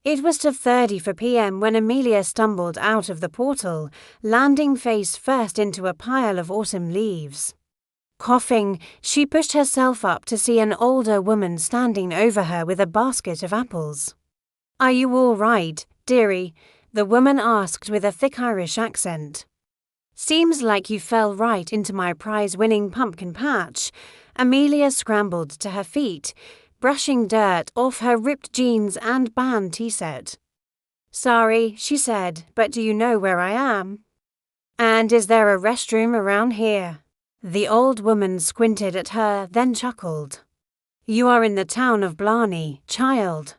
It was 2:30 p.m. when Amelia stumbled out of the portal, landing face first into a pile of autumn leaves. Coughing, she pushed herself up to see an older woman standing over her with a basket of apples. "Are you all right, dearie?" the woman asked with a thick Irish accent. "Seems like you fell right into my prize-winning pumpkin patch." Amelia scrambled to her feet, brushing dirt off her ripped jeans and band t-shirt. "Sorry," she said, "but do you know where I am? And is there a restroom around here?" The old woman squinted at her, then chuckled. "You are in the town of Blarney, child.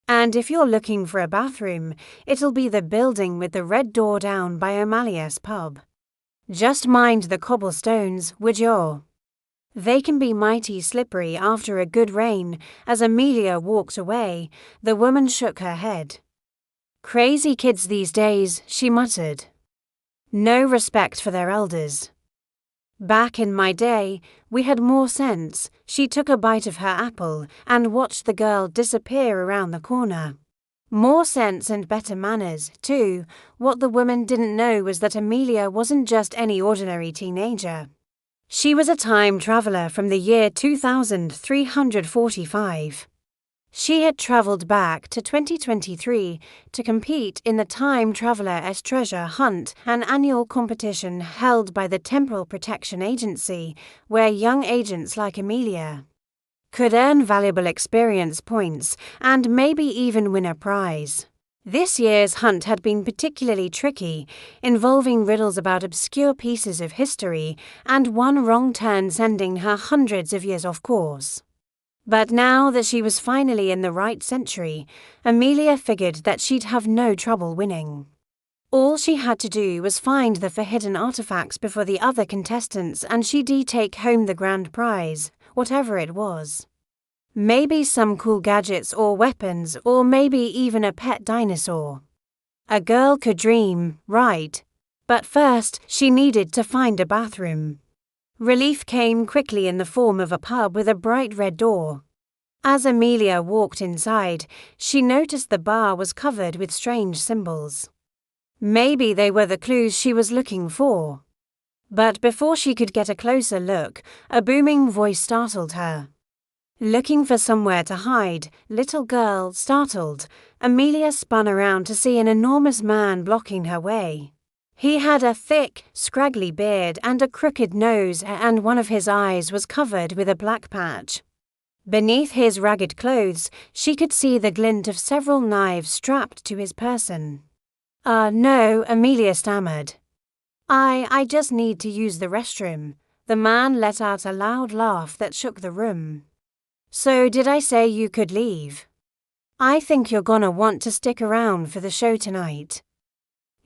And if you're looking for a bathroom, it'll be the building with the red door down by O'Malley's pub. Just mind the cobblestones, would you? They can be mighty slippery after a good rain." As Amelia walked away, the woman shook her head. "Crazy kids these days," she muttered. "No respect for their elders. Back in my day, we had more sense." She took a bite of her apple and watched the girl disappear around the corner. More sense and better manners, too. What the woman didn't know was that Amelia wasn't just any ordinary teenager. She was a time traveler from the year 2345. She had traveled back to 2023 to compete in the Time Traveler Treasure Hunt, an annual competition held by the Temporal Protection Agency, where young agents like Amelia could earn valuable experience points and maybe even win a prize. This year's hunt had been particularly tricky, involving riddles about obscure pieces of history and one wrong turn sending her hundreds of years off course. But now that she was finally in the right century, Amelia figured that she'd have no trouble winning. All she had to do was find the forbidden artifacts before the other contestants and she'd take home the grand prize, whatever it was. Maybe some cool gadgets or weapons, or maybe even a pet dinosaur. A girl could dream, right? But first, she needed to find a bathroom. Relief came quickly in the form of a pub with a bright red door. As Amelia walked inside, she noticed the bar was covered with strange symbols. Maybe they were the clues she was looking for. But before she could get a closer look, a booming voice startled her. "Looking for somewhere to hide, little girl?" Startled, Amelia spun around to see an enormous man blocking her way. He had a thick, scraggly beard and a crooked nose, and one of his eyes was covered with a black patch. Beneath his ragged clothes, she could see the glint of several knives strapped to his person. No," Amelia stammered. I just need to use the restroom." The man let out a loud laugh that shook the room. "So did I say you could leave? I think you're gonna want to stick around for the show tonight.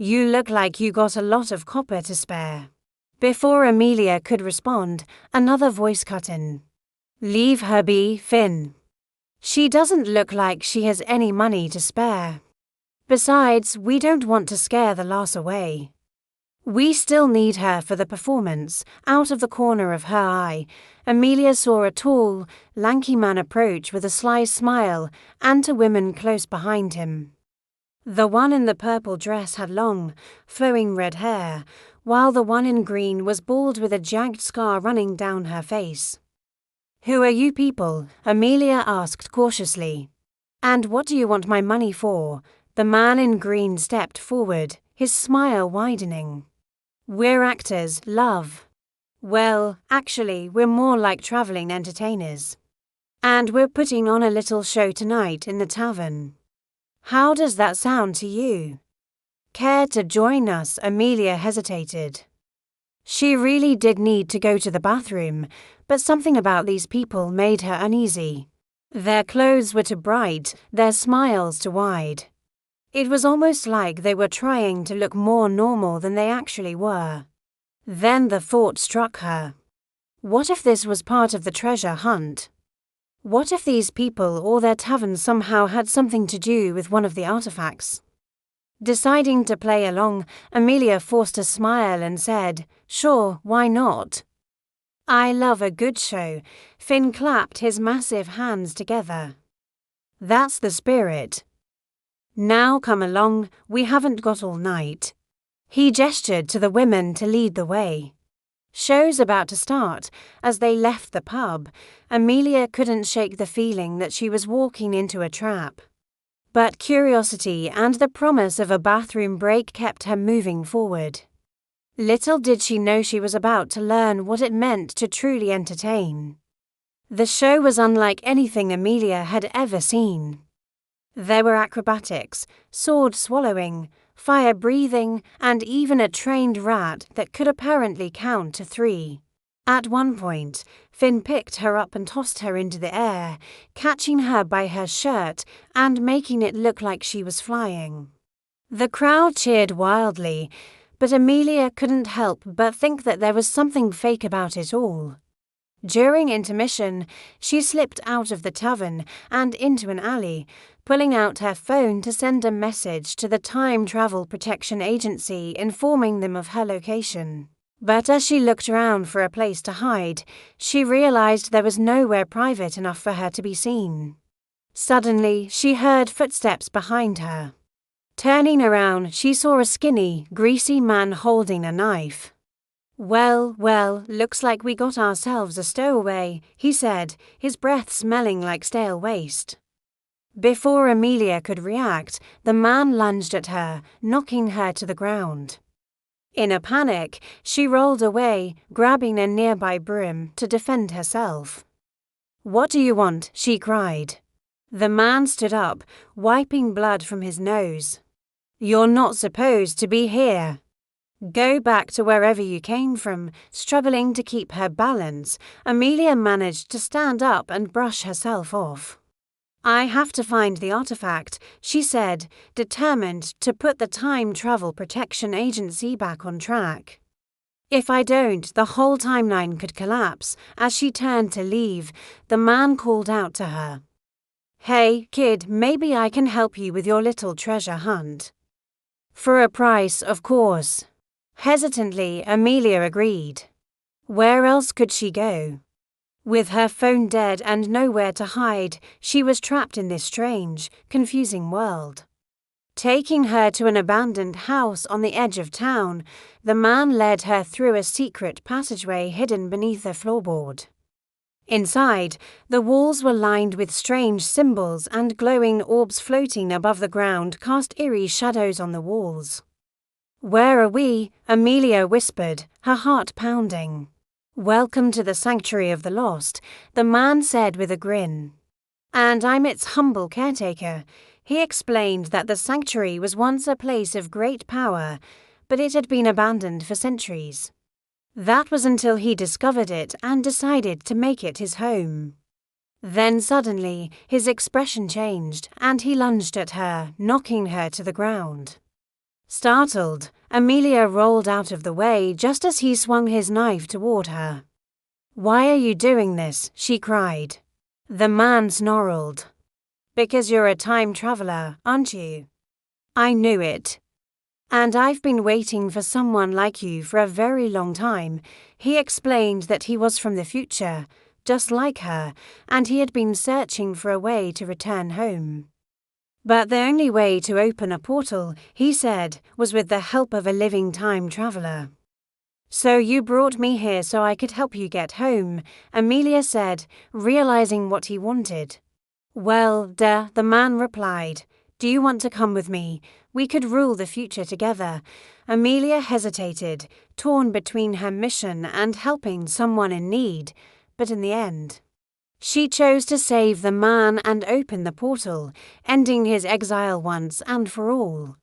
You look like you got a lot of copper to spare." Before Amelia could respond, another voice cut in. "Leave her be, Finn. She doesn't look like she has any money to spare. Besides, we don't want to scare the lass away. We still need her for the performance." Out of the corner of her eye, Amelia saw a tall, lanky man approach with a sly smile and two women close behind him. The one in the purple dress had long, flowing red hair, while the one in green was bald with a jagged scar running down her face. "Who are you people?" Amelia asked cautiously. "And what do you want my money for?" The man in green stepped forward, his smile widening. "We're actors, love. Well, actually, we're more like traveling entertainers. And we're putting on a little show tonight in the tavern. How does that sound to you? Care to join us?" Amelia hesitated. She really did need to go to the bathroom, but something about these people made her uneasy. Their clothes were too bright, their smiles too wide. It was almost like they were trying to look more normal than they actually were. Then the thought struck her. What if this was part of the treasure hunt? What if these people or their tavern somehow had something to do with one of the artifacts? Deciding to play along, Amelia forced a smile and said, "Sure, why not? I love a good show." Finn clapped his massive hands together. "That's the spirit. Now come along, we haven't got all night." He gestured to the women to lead the way. Show's about to start. As they left the pub, Amelia couldn't shake the feeling that she was walking into a trap. But curiosity and the promise of a bathroom break kept her moving forward. Little did she know she was about to learn what it meant to truly entertain. The show was unlike anything Amelia had ever seen. There were acrobatics, sword swallowing, fire breathing, and even a trained rat that could apparently count to 3. At one point, Finn picked her up and tossed her into the air, catching her by her shirt and making it look like she was flying. The crowd cheered wildly, but Amelia couldn't help but think that there was something fake about it all. During intermission, she slipped out of the tavern and into an alley, pulling out her phone to send a message to the Time Travel Protection Agency informing them of her location. But as she looked around for a place to hide, she realized there was nowhere private enough for her to be seen. Suddenly, she heard footsteps behind her. Turning around, she saw a skinny, greasy man holding a knife. Well, looks like we got ourselves a stowaway," he said, his breath smelling like stale waste. Before Amelia could react, the man lunged at her, knocking her to the ground. In a panic, she rolled away, grabbing a nearby broom to defend herself. "What do you want?" she cried. The man stood up, wiping blood from his nose. "You're not supposed to be here." "Go back to wherever you came from." Struggling to keep her balance, Amelia managed to stand up and brush herself off. "I have to find the artifact," she said, determined to put the Time Travel Protection Agency back on track. "If I don't, the whole timeline could collapse." As she turned to leave, the man called out to her. "Hey, kid, maybe I can help you with your little treasure hunt." "For a price, of course." Hesitantly, Amelia agreed. Where else could she go? With her phone dead and nowhere to hide, she was trapped in this strange, confusing world. Taking her to an abandoned house on the edge of town, the man led her through a secret passageway hidden beneath a floorboard. Inside, the walls were lined with strange symbols, and glowing orbs floating above the ground cast eerie shadows on the walls. "Where are we?" Amelia whispered, her heart pounding. "Welcome to the Sanctuary of the Lost," the man said with a grin. "And I'm its humble caretaker." He explained that the sanctuary was once a place of great power, but it had been abandoned for centuries. That was until he discovered it and decided to make it his home. Then suddenly, his expression changed, and he lunged at her, knocking her to the ground. Startled, Amelia rolled out of the way just as he swung his knife toward her. "Why are you doing this?" she cried. The man snarled. "Because you're a time traveler, aren't you?" "I knew it. And I've been waiting for someone like you for a very long time." He explained that he was from the future, just like her, and he had been searching for a way to return home. But the only way to open a portal, he said, was with the help of a living time traveler. "So you brought me here so I could help you get home," Amelia said, realizing what he wanted. "Well, duh," the man replied. "Do you want to come with me? We could rule the future together." Amelia hesitated, torn between her mission and helping someone in need, but in the end, she chose to save the man and open the portal, ending his exile once and for all.